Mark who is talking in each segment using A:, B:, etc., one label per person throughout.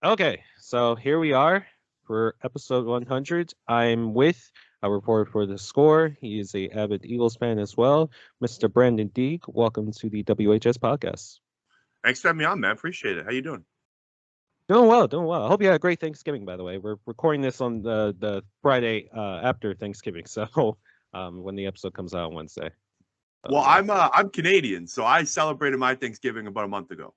A: Okay, so here we are for episode 100. I'm with a reporter for the score. He is a avid Eagles fan as well, Mr. Brenden Deeg. Welcome to the WHS podcast.
B: Thanks for having me on, man. Appreciate it. How you doing?
A: Doing well, doing well. I hope you had a great Thanksgiving, by the way. We're recording this on the Friday after Thanksgiving, so when the episode comes out on Wednesday.
B: Well,
A: Yeah.
B: I'm Canadian, so I celebrated my Thanksgiving about a month ago.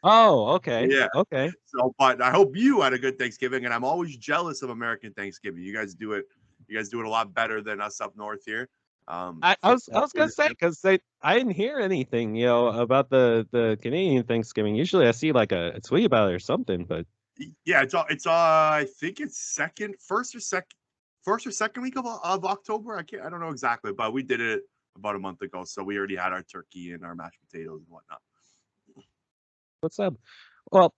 A: Oh, okay,
B: Yeah.
A: okay.
B: So, but I hope you had a good Thanksgiving, and I'm always jealous of American Thanksgiving. You guys do it. You guys do it a lot better than us up north here.
A: I was gonna say because I didn't hear anything, about the Canadian Thanksgiving. Usually, I see like a tweet about it or something, but
B: Yeah, it's I think it's first or second week of October. I don't know exactly, but we did it about a month ago, so we already had our turkey and our mashed potatoes and whatnot.
A: what's up? Well,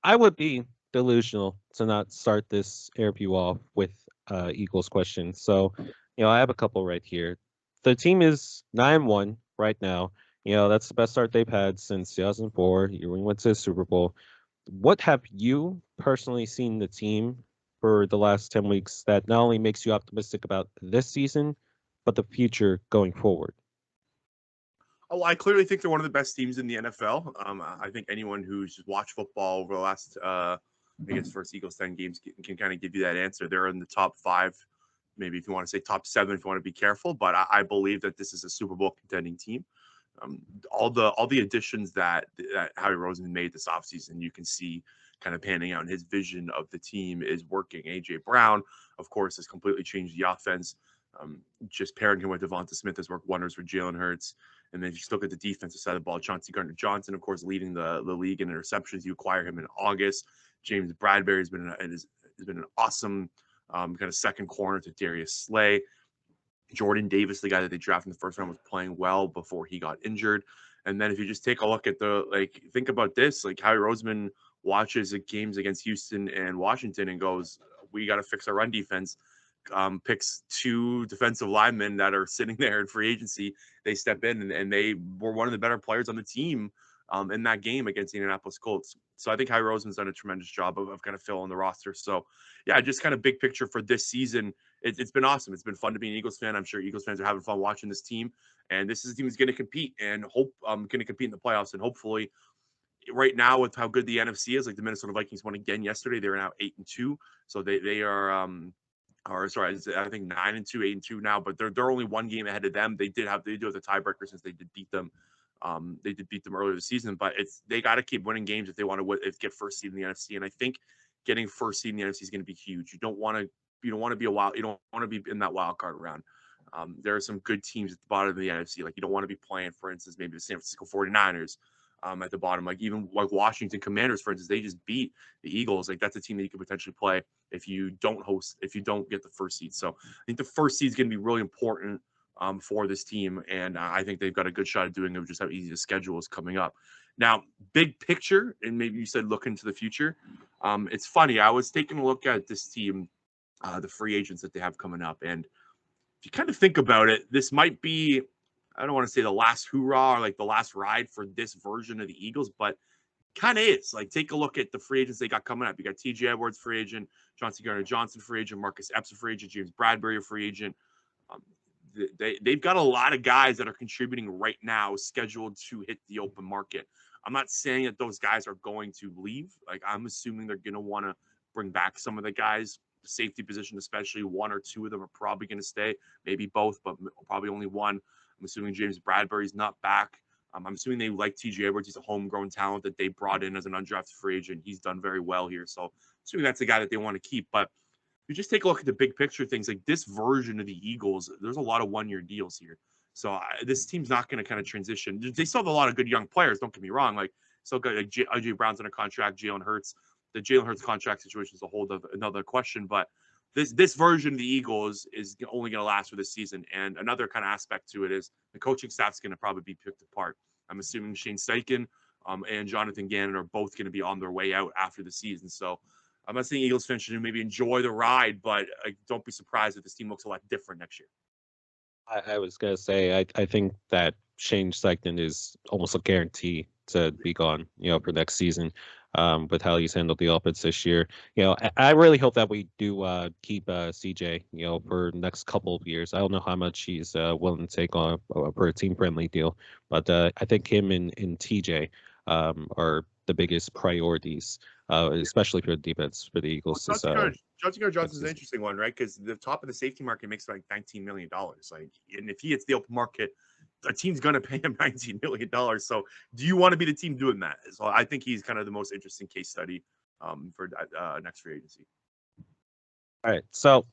A: I would be delusional to not start this interview off with Eagles question. So, I have a couple right here. The team is 9-1 right now. That's the best start they've had since 2004. You went to the Super Bowl. What have you personally seen the team for the last 10 weeks that not only makes you optimistic about this season, but the future going forward?
B: Oh, I clearly think they're one of the best teams in the NFL. I think anyone who's watched football over the last, I guess, first Eagles 10 games can kind of give you that answer. They're in the top five, maybe if you want to say top seven, if you want to be careful. But I believe that this is a Super Bowl contending team. All the additions that Howie Roseman made this offseason, you can see kind of panning out, and his vision of the team is working. AJ Brown, of course, has completely changed the offense. Just pairing him with Devonta Smith has worked wonders for Jalen Hurts. And then if you look at the defensive side of the ball, Chauncey Gardner-Johnson, of course, leading the league in interceptions. You acquire him in August. James Bradberry has been an awesome kind of second corner to Darius Slay. Jordan Davis, the guy that they drafted in the first round, was playing well before he got injured. And then if you just take a look at think about this, like Howie Roseman watches the games against Houston and Washington and goes, we got to fix our run defense. Picks two defensive linemen that are sitting there in free agency. They step in and they were one of the better players on the team in that game against the Indianapolis Colts. So I think Howie Roseman's done a tremendous job of kind of filling the roster. So yeah, just kind of big picture for this season. It's been awesome. It's been fun to be an Eagles fan. I'm sure Eagles fans are having fun watching this team. And this is a team that's going to compete and going to compete in the playoffs. And hopefully, right now with how good the NFC is, like the Minnesota Vikings won again yesterday. They're now 8-2, so they are or sorry, I think 9-2, 8-2 now, but they're only one game ahead of them. They do have the tiebreaker since they did beat them. They did beat them earlier this season, but they got to keep winning games if they want to get first seed in the NFC. And I think getting first seed in the NFC is going to be huge. You don't want to be in that wild card round. There are some good teams at the bottom of the NFC. Like you don't want to be playing, for instance, maybe the San Francisco 49ers at the bottom. Like even like Washington Commanders, for instance, they just beat the Eagles. Like that's a team that you could potentially play if you don't get the first seed. So I think the first seed is going to be really important for this team, and I think they've got a good shot at doing it with just how easy the schedule is coming up. Now, big picture, and maybe you said look into the future. It's funny. I was taking a look at this team, the free agents that they have coming up, and if you kind of think about it, this might be, I don't want to say the last hoorah or like the last ride for this version of the Eagles, but kind of is. Like, take a look at the free agents they got coming up. You got T.J. Edwards, free agent, Chauncey Gardner-Johnson, free agent, Marcus Epps, free agent, James Bradberry, free agent. They've got a lot of guys that are contributing right now scheduled to hit the open market. I'm not saying that those guys are going to leave. Like, I'm assuming they're going to want to bring back some of the guys. The safety position, especially one or two of them are probably going to stay. Maybe both, but probably only one. I'm assuming James Bradberry's not back. I'm assuming they like T.J. Edwards. He's a homegrown talent that they brought in as an undrafted free agent. He's done very well here. So assuming that's a guy that they want to keep. But if you just take a look at the big picture things, like this version of the Eagles, there's a lot of one-year deals here. So this team's not going to kind of transition. They still have a lot of good young players. Don't get me wrong. Like, still got like AJ Brown's on a contract, Jalen Hurts. The Jalen Hurts contract situation is a whole another question. But this version of the Eagles is only going to last for this season. And another kind of aspect to it is the coaching staff's going to probably be picked apart. I'm assuming Shane Steichen and Jonathan Gannon are both going to be on their way out after the season. So I'm not saying Eagles fans should maybe enjoy the ride, but don't be surprised if this team looks a lot different next year.
A: I was gonna say I think that Shane Steichen is almost a guarantee to be gone, for next season. with how he's handled the offense this year. I really hope that we do keep CJ, for the next couple of years. I don't know how much he's willing to take on for a team friendly deal, but I think him and TJ are the biggest priorities, especially for the defense for the
B: Well,
A: Eagles
B: Jonathan
A: this
B: Johnson's an
A: season.
B: interesting one, right? Because the top of the safety market makes like $19 million. Like, and if he hits the open market, a team's gonna pay him $19 million. So, do you want to be the team doing that? So, I think he's kind of the most interesting case study for next free agency.
A: All right, so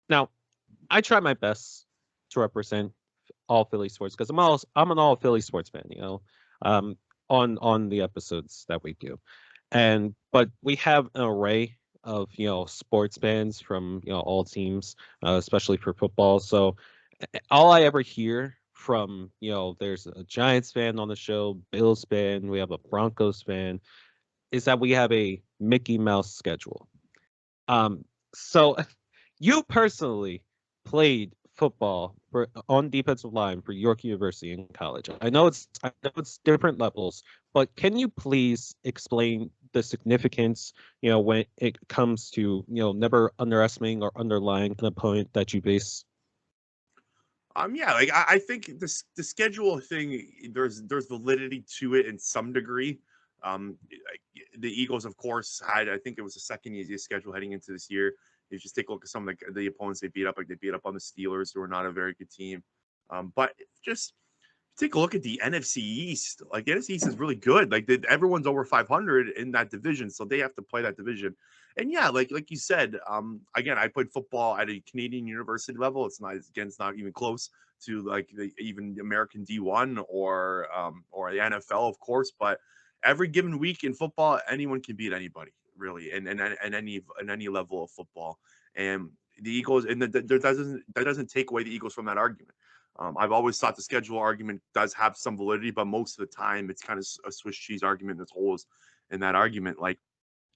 A: now I try my best to represent all Philly sports because I'm an all Philly sports fan, um, on the episodes that we do, but we have an array of sports fans from all teams, especially for football. So all I ever hear from there's a Giants fan on the show, Bills fan, we have a Broncos fan, is that we have a Mickey Mouse schedule. So you personally played football on defensive line for York University in college. I know it's different levels, but can you please explain the significance, when it comes to, never underestimating or underlying an opponent that you face?
B: Yeah, like I think the schedule thing, there's validity to it in some degree. Like the Eagles, of course, had, I think it was the second easiest schedule heading into this year. You just take a look at some of the opponents they beat up, like they beat up on the Steelers, who are not a very good team. But just take a look at the NFC East. Like the NFC East is really good. Like everyone's over 500 in that division, so they have to play that division. And yeah, like you said, again, I played football at a Canadian university level. It's not even close to like even American D1 or the NFL, of course. But every given week in football, anyone can beat anybody, really, and any level of football. And the Eagles, and that doesn't take away the Eagles from that argument. I've always thought the schedule argument does have some validity, but most of the time it's kind of a Swiss cheese argument. There's holes in that argument. Like,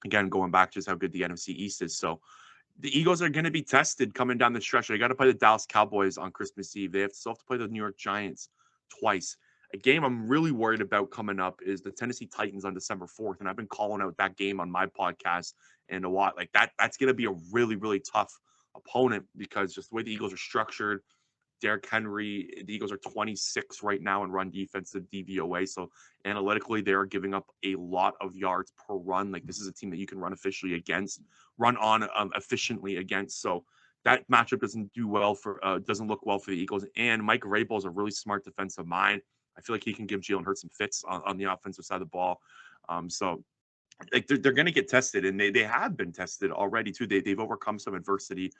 B: again, going back to just how good the NFC East is. So the Eagles are going to be tested coming down the stretch. They got to play the Dallas Cowboys on Christmas Eve. They still have to play the New York Giants twice. A game I'm really worried about coming up is the Tennessee Titans on December 4th. And I've been calling out that game on my podcast and a lot. Like that's going to be a really, really tough opponent because just the way the Eagles are structured, Derrick Henry, the Eagles are 26 right now in run defensive DVOA. So analytically, they are giving up a lot of yards per run. Like this is a team that you can run run on efficiently against. So that matchup doesn't look well for the Eagles. And Mike Vrabel is a really smart defensive mind. I feel like he can give Jalen Hurts some fits on the offensive side of the ball. So like they're going to get tested, and they have been tested already too. They've overcome some adversity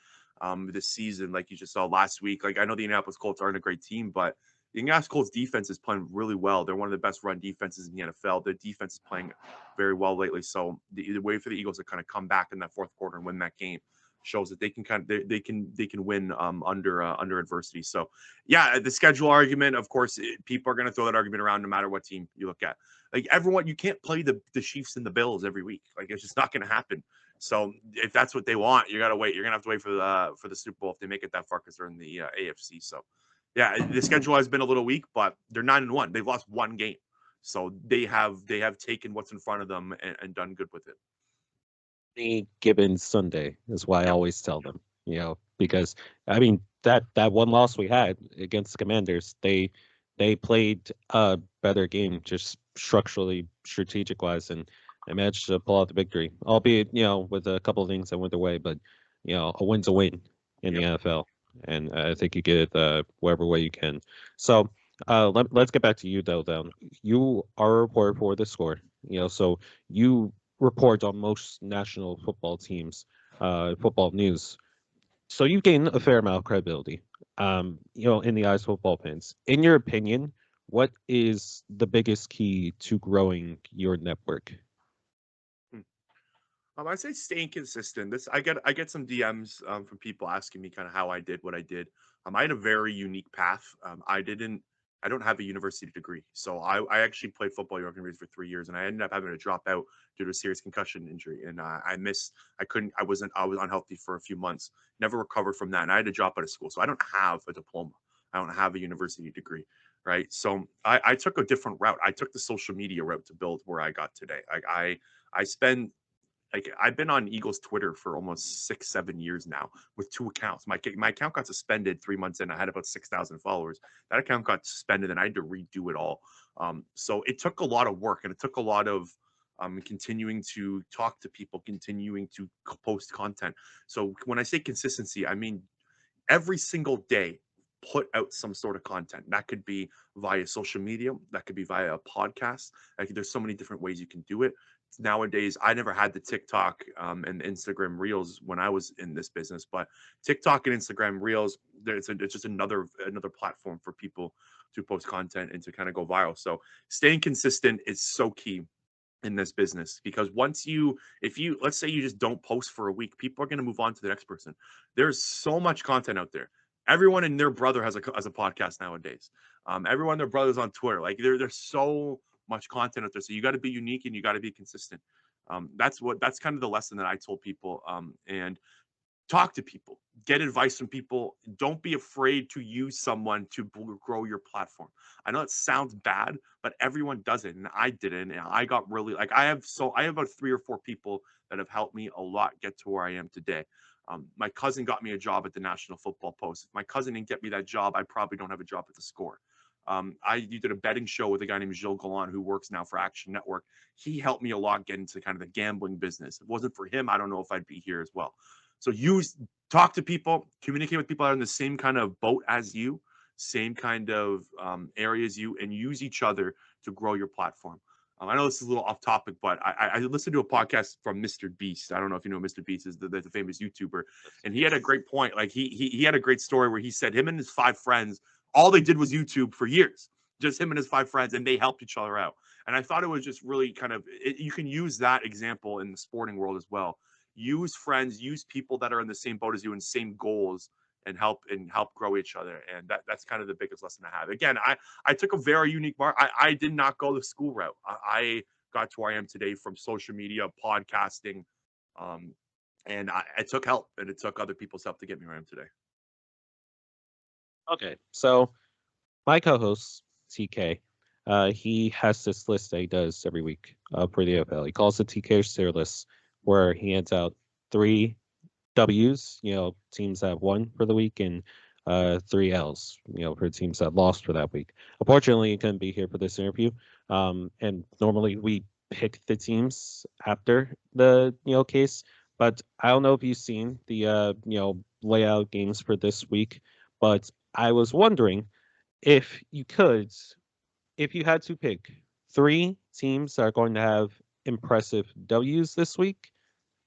B: this season, like you just saw last week. Like I know the Indianapolis Colts aren't a great team, but the Indianapolis Colts defense is playing really well. They're one of the best run defenses in the NFL. Their defense is playing very well lately. So the way for the Eagles to kind of come back in that fourth quarter and win that game shows that they can they can win under adversity. So yeah, the schedule argument, of course, people are going to throw that argument around no matter what team you look at. Like everyone, you can't play the Chiefs and the Bills every week. Like it's just not going to happen. So if that's what they want, you got to wait. You're gonna have to wait for the Super Bowl if they make it that far because they're in the AFC. So yeah, the schedule has been a little weak, but they're 9-1. They've lost one game, so they have taken what's in front of them and done good with it.
A: Any given Sunday is why I
B: Yep.
A: always tell them, because I mean that one loss we had against the Commanders, they played a better game just structurally, strategic wise, and they managed to pull out the victory, albeit with a couple of things that went their way, but a win's a win in the
B: Yep.
A: NFL, and I think you get it whatever way you can. So let's get back to you though. Then you are a reporter for the Score, so you report on most national football teams, football news. So you gain a fair amount of credibility, in the eyes of football fans. In your opinion, what is the biggest key to growing your network?
B: Hmm. I'd say staying consistent. I get some DMs from people asking me kind of how I did what I did. I had a very unique path. I don't have a university degree, so I actually played football at York University for 3 years, and I ended up having to drop out due to a serious concussion injury, and I was unhealthy for a few months, never recovered from that, and I had to drop out of school, so I don't have a diploma. I don't have a university degree. right? So I took a different route. I took the social media route to build where I got today. I spend like I've been on Eagles Twitter for almost 6-7 years now with two accounts. My account got suspended 3 months in. I had about 6,000 followers. That account got suspended, and I had to redo it all. So it took a lot of work, and it took a lot of continuing to talk to people, continuing to post content. So when I say consistency, I mean every single day put out some sort of content. That could be via social media, that could be via a podcast. Like there's so many different ways you can do it. Nowadays, I never had the TikTok and Instagram Reels when I was in this business, but TikTok and Instagram Reels, it's just another platform for people to post content and to kind of go viral. So staying consistent is so key in this business, because if you let's say you just don't post for a week, people are going to move on to the next person. There's so much content out there. Everyone and their brother has a podcast nowadays. Everyone and their brothers on Twitter. Like there's so much content out there, so you got to be unique and you got to be consistent. That's kind of the lesson that I told people. And talk to people, get advice from people. Don't be afraid to use someone to grow your platform. I know it sounds bad, but everyone does it, and I didn't. And I got really like I have about 3 or 4 people that have helped me a lot get to where I am today. My cousin got me a job at the National Football Post. If my cousin didn't get me that job, I probably don't have a job at the Score. You did a betting show with a guy named Gilles Gallant, who works now for Action Network. He helped me a lot get into kind of the gambling business. If it wasn't for him, I don't know if I'd be here as well. So talk to people, communicate with people that are in the same kind of boat as you, same kind of area as you, and use each other to grow your platform. I know this is a little off topic, but I listened to a podcast from Mr. Beast. I don't know if you know Mr. Beast is the famous YouTuber, and he had a great point. Like he had a great story where he said him and his 5 friends, all they did was YouTube for years, just him and his 5 friends, and they helped each other out. And I thought it was just really kind of you can use that example in the sporting world as well. Use friends, use people that are in the same boat as you and same goals, and help grow each other. And that's kind of the biggest lesson I have. Again, I took a very unique mark. I did not go the school route. I got to where I am today from social media, podcasting, and I took help, and it took other people's help to get me where I am today.
A: Okay, so my co-host TK, he has this list that he does every week for the NFL. He calls it TK's tier list, where he hands out 3 W's, teams that won for the week, and 3 L's, for teams that lost for that week. Unfortunately, he couldn't be here for this interview. And normally we pick the teams after the case, but I don't know if you've seen the layout games for this week, but I was wondering if if you had to pick 3 teams that are going to have impressive W's this week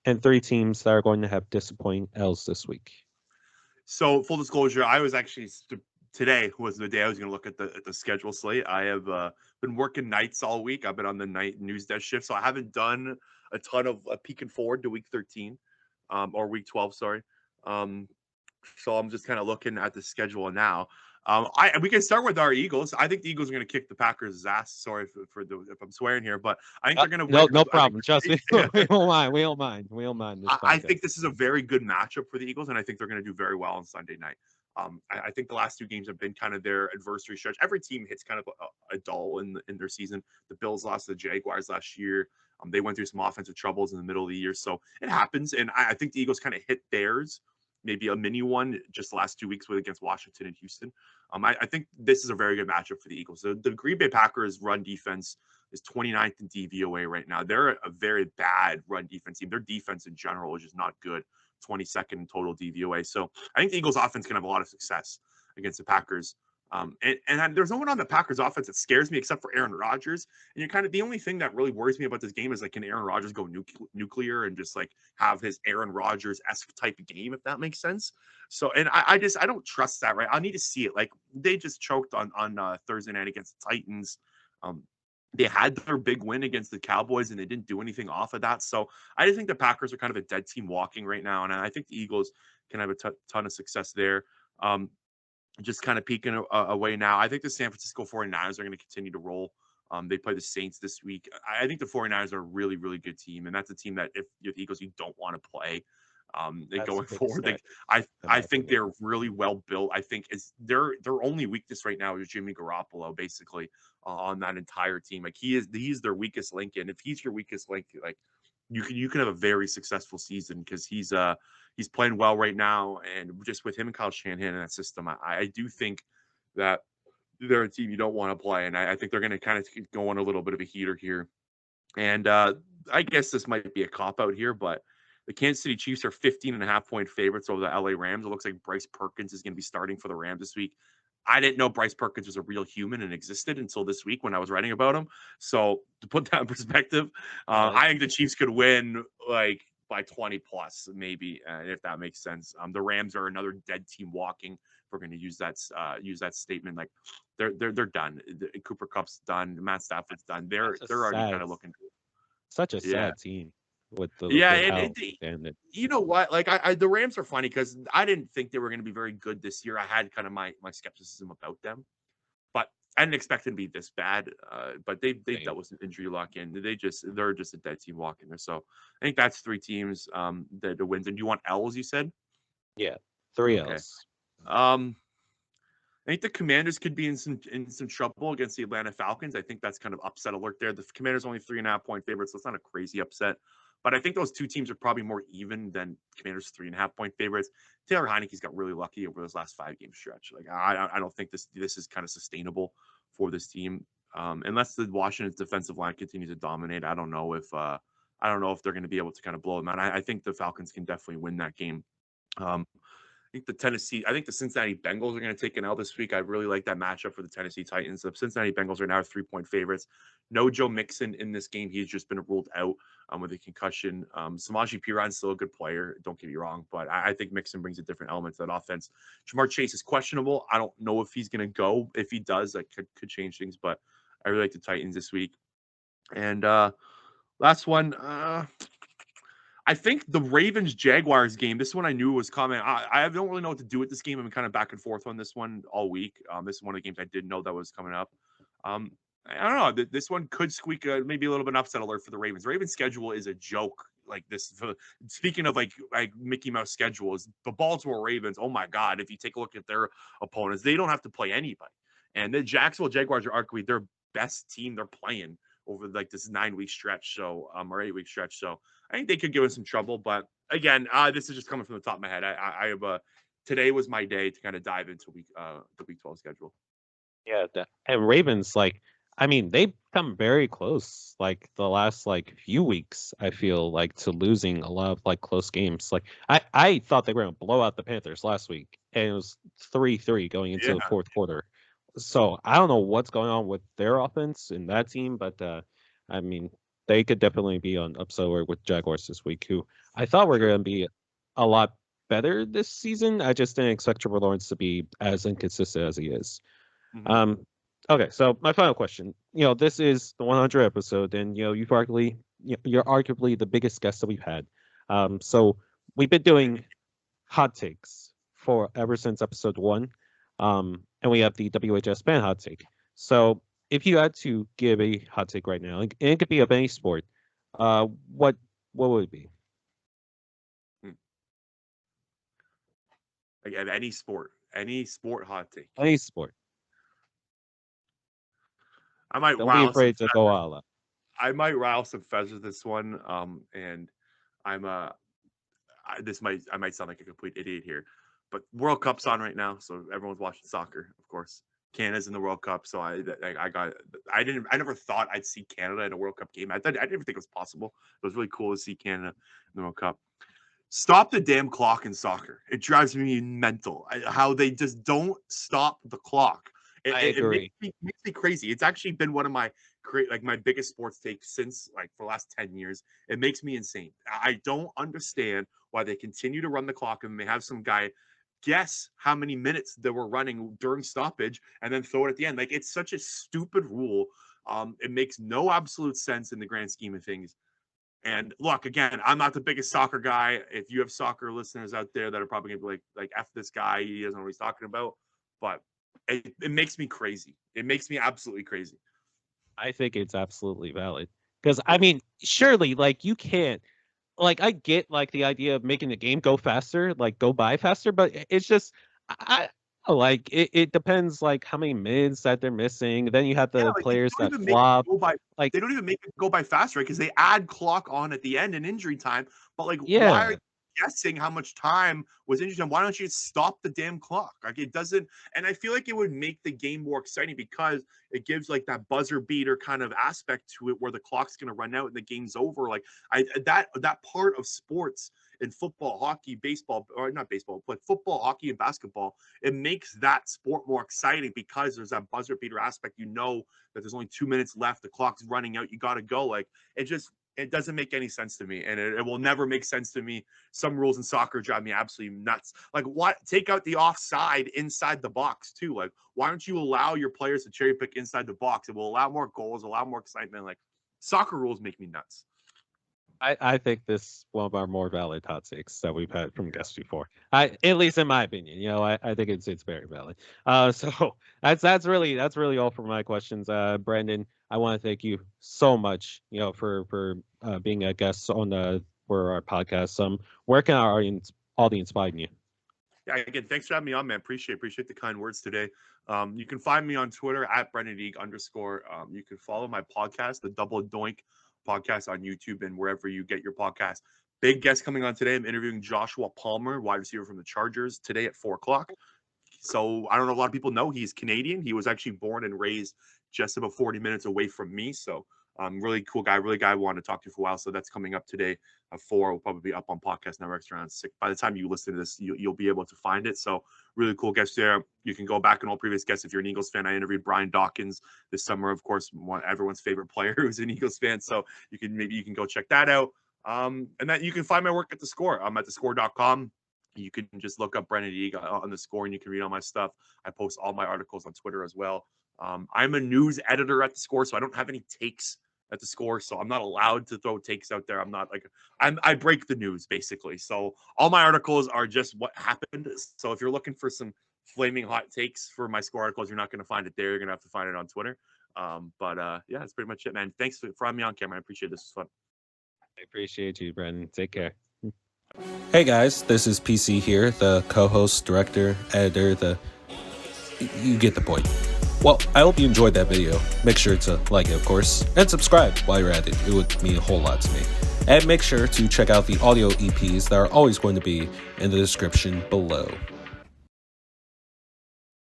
A: and 3 teams that are going to have disappointing L's this week.
B: So full disclosure, I was actually today was the day I was going to look at the schedule slate. I have been working nights all week. I've been on the night news desk shift, so I haven't done a ton of peeking forward to week 13 or week 12. Sorry. So I'm just kind of looking at the schedule now. We can start with our Eagles. I think the Eagles are going to kick the Packers' ass. Sorry if I'm swearing here, but I think they're going to win.
A: No problem. Trust me. We don't mind. We don't mind. We don't mind.
B: I think this is a very good matchup for the Eagles, and I think they're going to do very well on Sunday night. I think the last 2 games have been kind of their adversary stretch. Every team hits kind of a dull in their season. The Bills lost to the Jaguars last year. They went through some offensive troubles in the middle of the year, so it happens. And I think the Eagles kind of hit theirs, maybe a mini one just the last 2 weeks with against Washington and Houston. I think this is a very good matchup for the Eagles. The Green Bay Packers run defense is 29th in DVOA right now. They're a very bad run defense team. Their defense in general is just not good. 22nd in total DVOA. So I think the Eagles offense can have a lot of success against the Packers. And there's no one on the Packers offense that scares me except for Aaron Rodgers. And you're kind of the only thing that really worries me about this game is like, can Aaron Rodgers go nuclear and just like have his Aaron Rodgers-esque type of game, if that makes sense. So, and I don't trust that, right? I need to see it. Like they just choked on Thursday night against the Titans. They had their big win against the Cowboys and they didn't do anything off of that. So I just think the Packers are kind of a dead team walking right now. And I think the Eagles can have a ton of success there. Just kind of peeking away now. I think the San Francisco 49ers are going to continue to roll. They play the Saints this week. I think the 49ers are a really, really good team. And that's a team that if you're the Eagles, you don't want to play.
A: That's
B: going
A: the biggest
B: forward.
A: threat,
B: I
A: in
B: I
A: my
B: think
A: opinion.
B: they're really well built. I think is their only weakness right now is Jimmy Garoppolo, basically on that entire team. Like he's their weakest link, and if he's your weakest link, like you can have a very successful season because he's playing well right now, and just with him and Kyle Shanahan in that system, I do think that they're a team you don't want to play, and I think they're going to kind of go on a little bit of a heater here. And I guess this might be a cop out here, but the Kansas City Chiefs are 15.5-point favorites over the LA Rams. It looks like Bryce Perkins is going to be starting for the Rams this week. I didn't know Bryce Perkins was a real human and existed until this week when I was writing about him. So to put that in perspective,
A: Uh,
B: I think the Chiefs could win like by 20 plus, maybe, if that makes sense. The Rams are another dead team walking. If we're going to use that statement, like they're done. Cooper Cup's done. Matt Stafford's done. They're
A: that's a
B: they're already kind
A: sad,
B: of looking.
A: such a
B: Yeah,
A: sad team with the
B: yeah.
A: with
B: And
A: how they ended.
B: you know what? Like the Rams are funny because I didn't think they were going to be very good this year. I had kind of my skepticism about them, but I didn't expect them to be this bad. But they've
A: Same.
B: dealt with some injury luck, and they're just a dead team walking there. So I think that's three teams that the wins. And do you want L's? You said
A: Yeah, three
B: okay.
A: L's.
B: Um, I think the Commanders could be in some trouble against the Atlanta Falcons. I think that's kind of upset alert there. The Commanders only 3.5-point favorites, so it's not a crazy upset. But I think those two teams are probably more even than Commanders 3.5-point favorites. Taylor Heineke's got really lucky over those last 5 game stretch. Like I don't think this is kind of sustainable for this team, unless the Washington's defensive line continues to dominate. I don't know if they're going to be able to kind of blow them out. I think the Falcons can definitely win that game. I think the Cincinnati Bengals are going to take an L this week. I really like that matchup for the Tennessee Titans. The Cincinnati Bengals are now 3-point favorites. No Joe Mixon in this game. He's just been ruled out with a concussion. Samaje Perine still a good player. Don't get me wrong, but I think Mixon brings a different element to that offense. Jamar Chase is questionable. I don't know if he's going to go. If he does, that could change things, but I really like the Titans this week. And last one, I think the Ravens Jaguars game. This one I knew was coming. I don't really know what to do with this game. I'm kind of back and forth on this one all week. This is one of the games I didn't know that was coming up. I don't know. This one could squeak maybe a little bit upset alert for the Ravens. Ravens schedule is a joke. Like this. Speaking of like Mickey Mouse schedules, the Baltimore Ravens. Oh my God! If you take a look at their opponents, they don't have to play anybody. And the Jacksonville Jaguars are arguably their best team they're playing over like this 9-week stretch. So or 8-week stretch. So I think they could give us some trouble, but again, this is just coming from the top of my head. I have today was my day to kind of dive into the week 12 schedule.
A: Yeah, and Ravens, like, I mean, they've come very close, like the last like few weeks. I feel like to losing a lot of like close games. Like I thought they were gonna blow out the Panthers last week, and it was 3-3 going into the
B: Yeah,
A: fourth quarter. So I don't know what's going on with their offense in that team, but I mean, they could definitely be on upset alert with Jaguars this week, who I thought were
B: sure.
A: gonna be a lot better this season. I just didn't expect Trevor Lawrence to be as inconsistent as he is.
B: Mm-hmm.
A: Um, okay, so my final question. This is the 100 episode, and you're arguably the biggest guest that we've had. So we've been doing hot takes for ever since episode 1, and we have the WHS fan hot take. So if you had to give a hot take right now, and it could be of any sport, what would it be?
B: Hmm. Like at any sport hot take.
A: Any sport.
B: I might
A: Don't be
B: rile some
A: afraid to go all out.
B: I might rile some feathers this one. And I'm I might sound like a complete idiot here, but World Cup's on right now, so everyone's watching soccer, of course. Canada's in the World Cup, so I never thought I'd see Canada in a World Cup game. I didn't think it was possible. It was really cool to see Canada in the World Cup. Stop the damn clock in soccer. It drives me mental. How they just don't stop the clock.
A: I
B: It
A: agree.
B: makes me crazy. It's actually been one of my my biggest sports takes since like for the last 10 years. It makes me insane. I don't understand why they continue to run the clock and they have some guy guess how many minutes they were running during stoppage and then throw it at the end. Like it's such a stupid rule. It makes no absolute sense in the grand scheme of things. And look, again, I'm not the biggest soccer guy. If you have soccer listeners out there that are probably gonna be like F this guy, he doesn't know what he's talking about. But it makes me crazy. It makes me absolutely crazy.
A: I think it's absolutely valid because I mean, surely, like you can't. like I get like the idea of making the game go faster, like go by faster, but it's just like it depends like how many minutes that they're missing. Then you have
B: Yeah,
A: the
B: like they
A: players
B: don't
A: that
B: even make it
A: flop.
B: go by.
A: Like,
B: They don't even make it go by faster, right? Because they add clock on at the end in injury time. But like, why are
A: yeah,
B: you guessing how much time was injury time? Why don't you just stop the damn clock? Like it doesn't. And I feel like it would make the game more exciting because it gives like that buzzer beater kind of aspect to it, where the clock's going to run out and the game's over. Like that part of sports in football, hockey, baseball, or not baseball, but football, hockey, and basketball, it makes that sport more exciting because there's that buzzer beater aspect. You know that there's only 2 minutes left, the clock's running out, you got to go. Like it doesn't make any sense to me, and it will never make sense to me. Some rules in soccer drive me absolutely nuts. Like, what? Take out the offside inside the box too. Like, why don't you allow your players to cherry pick inside the box? It will allow more goals, allow more excitement. Like, soccer rules make me nuts.
A: I think this is one of our more valid hot takes that we've had from guests before. At least in my opinion, I think it's very valid. So that's really all for my questions. Brenden, I want to thank you so much, for being a guest on for our podcast. Where can our audience find you?
B: Yeah, again, thanks for having me on, man. Appreciate the kind words today. You can find me on Twitter at Brenden_. You can follow my podcast, the Double Doink podcast, on YouTube and wherever you get your podcast. Big guest coming on today. I'm interviewing Joshua Palmer, wide receiver from the Chargers, today at 4:00. So I don't know, a lot of people know he's Canadian. He was actually born and raised just about 40 minutes away from me. So really cool guy, really guy I wanted to talk to for a while. So that's coming up today at 4. Will probably be up on podcast networks around 6. By the time you listen to this, you'll be able to find it. So really cool guest there. You can go back and all previous guests. If you're an Eagles fan, I interviewed Brian Dawkins this summer, of course, everyone's favorite player who's an Eagles fan. So you can go check that out. And then you can find my work at The Score. I'm at thescore.com. You can just look up Brenden Deeg on The Score and you can read all my stuff. I post all my articles on Twitter as well. I'm a news editor at The Score, so I don't have any takes at The Score, so I'm not allowed to throw takes out there. I'm not like I break the news basically. So all my articles are just what happened. So if you're looking for some flaming hot takes for my Score articles, you're not going to find it there. You're going to have to find it on Twitter. Yeah, that's pretty much it, man. Thanks for having me on, Cameron. I appreciate this. It was fun.
A: I appreciate you, Brenden. Take care.
C: Hey guys, this is PC here, the co-host, director, editor, you get the point. Well, I hope you enjoyed that video. Make sure to like it, of course, and subscribe while you're at it. It would mean a whole lot to me. And make sure to check out the audio EPs that are always going to be in the description below.